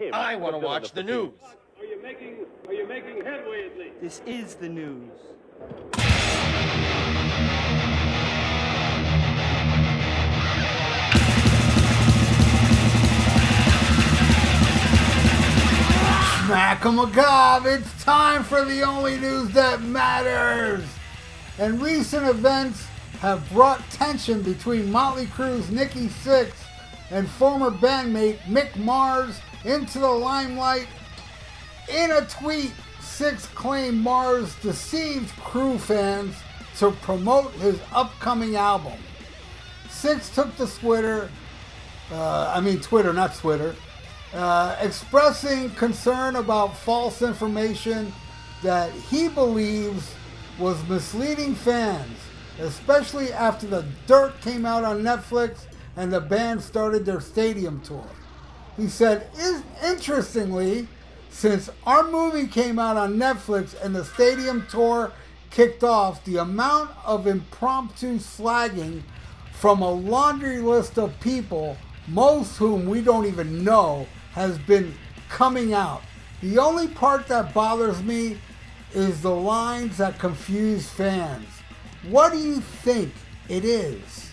him. I want to watch the news. Are you making headway at least? This is the news. Smack-a-macabre, it's time for the only news that matters. And recent events have brought tension between Mötley Crüe's Nikki Sixx and former bandmate Mick Mars into the limelight. In a tweet, Sixx claimed Mars deceived Crüe fans to promote his upcoming album. Sixx took to Twitter, expressing concern about false information that he believes was misleading fans, especially after The Dirt came out on Netflix and the band started their stadium tour. He said, interestingly, since our movie came out on Netflix and the stadium tour kicked off, the amount of impromptu slagging from a laundry list of people, most whom we don't even know, has been coming out. The only part that bothers me is the lines that confuse fans. What do you think it is?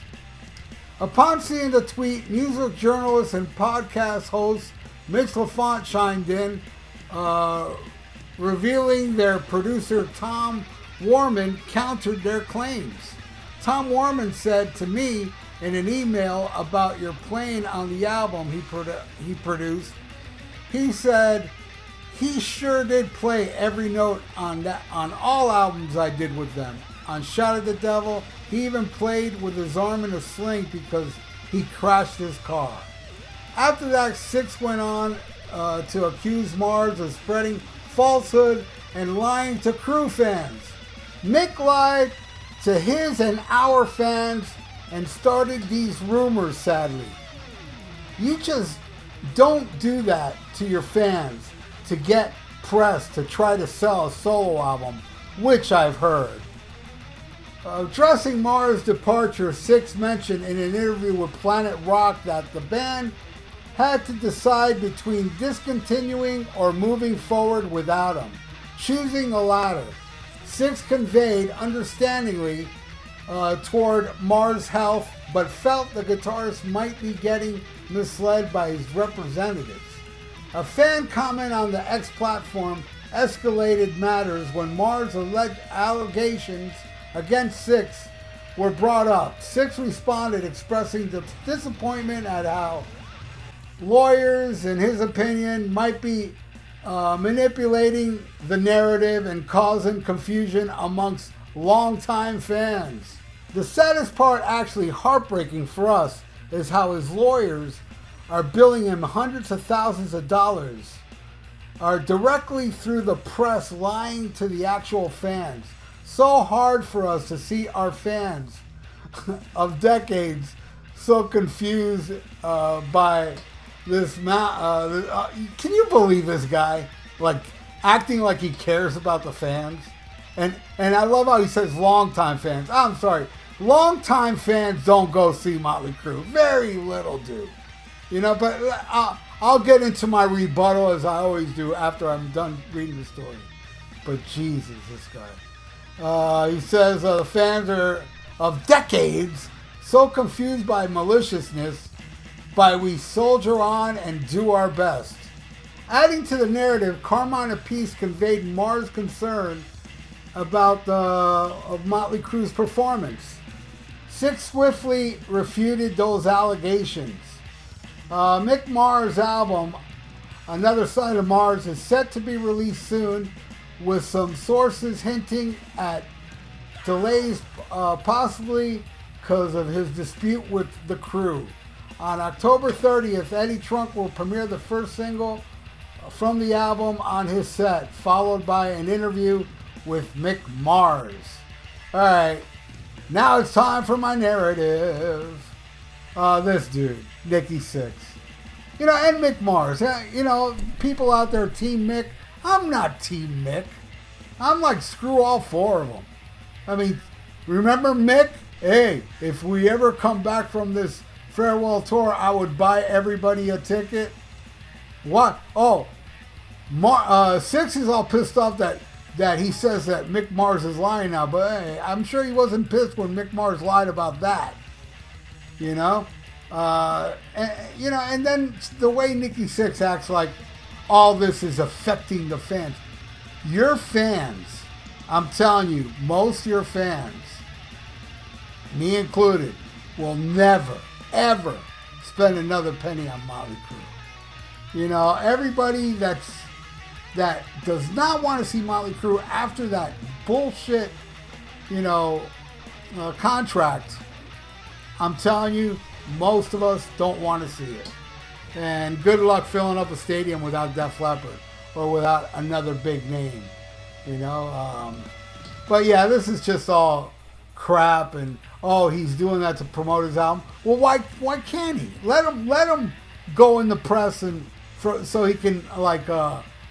Upon seeing the tweet, music journalist and podcast host Mitch LaFont chimed in, revealing their producer Tom Warman countered their claims. Tom Warman said to me in an email about your playing on the album he produced, he said he sure did play every note on all albums I did with them. On Shout at the Devil, he even played with his arm in a sling because he crashed his car. After that, Sixx went on to accuse Mars of spreading falsehood and lying to Crüe fans. Mick lied to his and our fans and started these rumors, sadly. You just don't do that to your fans to get press to try to sell a solo album, which I've heard. Addressing Mars' departure, Sixx mentioned in an interview with Planet Rock that the band had to decide between discontinuing or moving forward without him, choosing the latter. Sixx conveyed understandingly toward Mars' health, but felt the guitarist might be getting misled by his representatives. A fan comment on the X platform escalated matters when Mars' alleged allegations against Sixx were brought up. Sixx responded expressing disappointment at how lawyers, in his opinion, might be manipulating the narrative and causing confusion amongst longtime fans. The saddest part, actually heartbreaking for us, is how his lawyers are billing him hundreds of thousands of dollars, are directly through the press lying to the actual fans. So hard for us to see our fans of decades so confused by this. Can you believe this guy? Like, acting like he cares about the fans? And I love how he says longtime fans. I'm sorry. Longtime fans don't go see Mötley Crüe. Very little do. You know, but I'll get into my rebuttal as I always do after I'm done reading the story. But Jesus, this guy. He says the fans are of decades so confused by maliciousness, but we soldier on and do our best. Adding to the narrative, Carmine Appice conveyed Mars' concern about of Mötley Crüe's performance. Sixx swiftly refuted those allegations. Mick Mars' album, Another Side of Mars, is set to be released soon, with some sources hinting at delays possibly because of his dispute with the Crüe. On October 30th, Eddie Trunk will premiere the first single from the album on his set, followed by an interview with Mick Mars. All right, now it's time for my narrative. This dude, Nikki Sixx. You know, and Mick Mars. You know, people out there, Team Mick. I'm not Team Mick. I'm like, screw all four of them. I mean, remember Mick? Hey, if we ever come back from this farewell tour, I would buy everybody a ticket. What? Oh, Sixx is all pissed off that he says that Mick Mars is lying now, but hey, I'm sure he wasn't pissed when Mick Mars lied about that. You know? And then the way Nikki Sixx acts like all this is affecting the fans. Your fans, I'm telling you, most of your fans, me included, will never, ever spend another penny on Mötley Crüe. You know, everybody that does not want to see Mötley Crüe after that bullshit, contract, I'm telling you, most of us don't want to see it. And good luck filling up a stadium without Def Leppard or without another big name, But yeah, this is just all crap, and he's doing that to promote his album. Well, why can't he? Let him go in the press so he can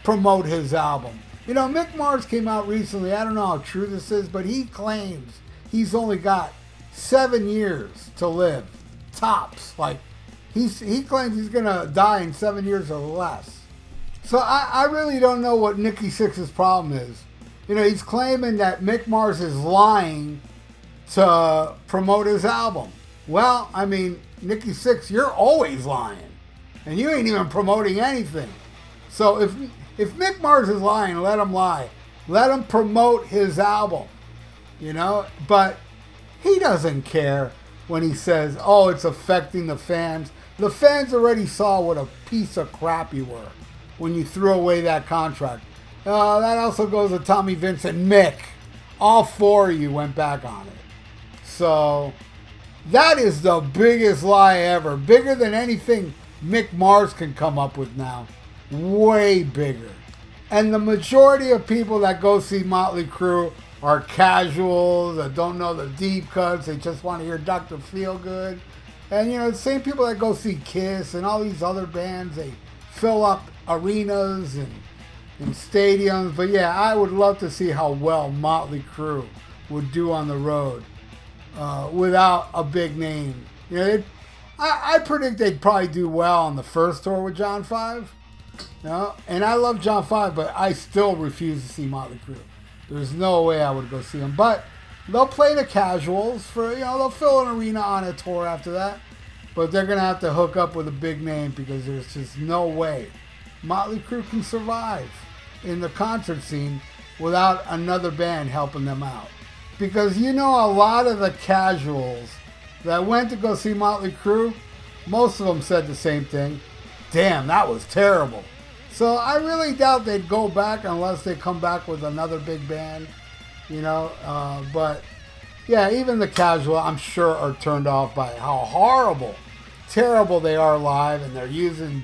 promote his album. Mick Mars came out recently. I don't know how true this is, but he claims he's only got 7 years to live, tops. He claims he's gonna die in 7 years or less. So I really don't know what Nikki Sixx's problem is. He's claiming that Mick Mars is lying to promote his album. Well, I mean, Nikki Sixx, you're always lying, and you ain't even promoting anything. So if Mick Mars is lying, let him lie. Let him promote his album, But he doesn't care when he says, it's affecting the fans. The fans already saw what a piece of crap you were when you threw away that contract. That also goes to Tommy, Vince, and Mick. All four of you went back on it. So that is the biggest lie ever. Bigger than anything Mick Mars can come up with now. Way bigger. And the majority of people that go see Mötley Crüe are casuals that don't know the deep cuts. They just want to hear Dr. Feelgood. And, the same people that go see Kiss and all these other bands, they fill up arenas and stadiums. But, yeah, I would love to see how well Mötley Crüe would do on the road without a big name. I predict they'd probably do well on the first tour with John 5. And I love John 5, but I still refuse to see Mötley Crüe. There's no way I would go see them. But they'll play the casuals for, they'll fill an arena on a tour after that. But they're going to have to hook up with a big name because there's just no way Mötley Crüe can survive in the concert scene without another band helping them out. Because a lot of the casuals that went to go see Mötley Crüe, most of them said the same thing. Damn, that was terrible. So I really doubt they'd go back unless they come back with another big band, But yeah, even the casual, I'm sure, are turned off by how horrible, terrible they are live, and they're using,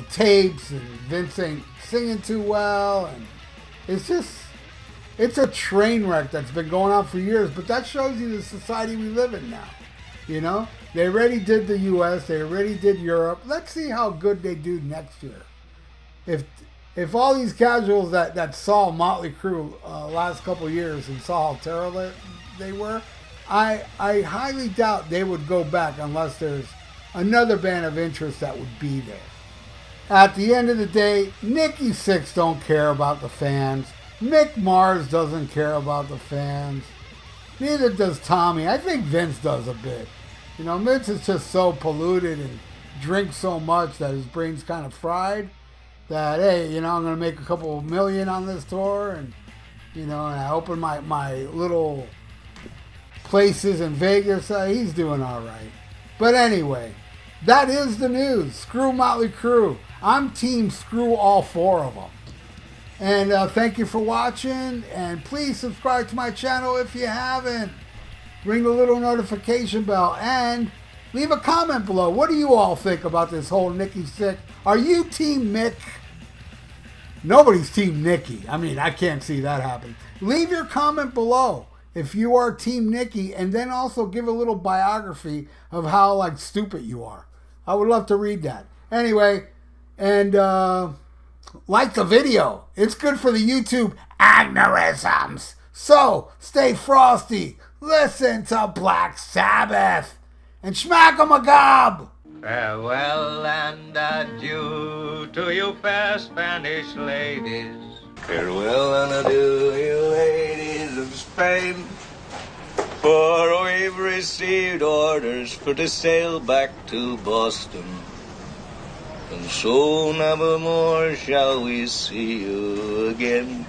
tapes, and Vince ain't singing too well, and it's a train wreck that's been going on for years. But that shows you the society we live in now, They already did the U.S., they already did Europe. Let's see how good they do next year. If all these casuals that saw Mötley Crüe last couple years and saw how terrible they were, I highly doubt they would go back unless there's another band of interest that would be there. At the end of the day, Nikki Sixx don't care about the fans. Mick Mars doesn't care about the fans. Neither does Tommy. I think Vince does a bit. Vince is just so polluted and drinks so much that his brain's kind of fried. That, hey, I'm going to make a couple million on this tour, and, and I open my little places in Vegas. He's doing all right. But anyway, that is the news. Screw Mötley Crüe. I'm team screw all four of them. And thank you for watching, and please subscribe to my channel if you haven't. Ring the little notification bell, and leave a comment below. What do you all think about this whole Nikki Sixx? Are you team Mick? Nobody's team Nikki. I mean, I can't see that happen. Leave your comment below if you are team Nikki, and then also give a little biography of how stupid you are. I would love to read that. Anyway, and like the video. It's good for the YouTube algorithms. So stay frosty. Listen to Black Sabbath and smack 'em a gob. Farewell and adieu to you fair Spanish ladies. Farewell and adieu, you ladies of Spain. For we've received orders for to sail back to Boston. And so never more shall we see you again.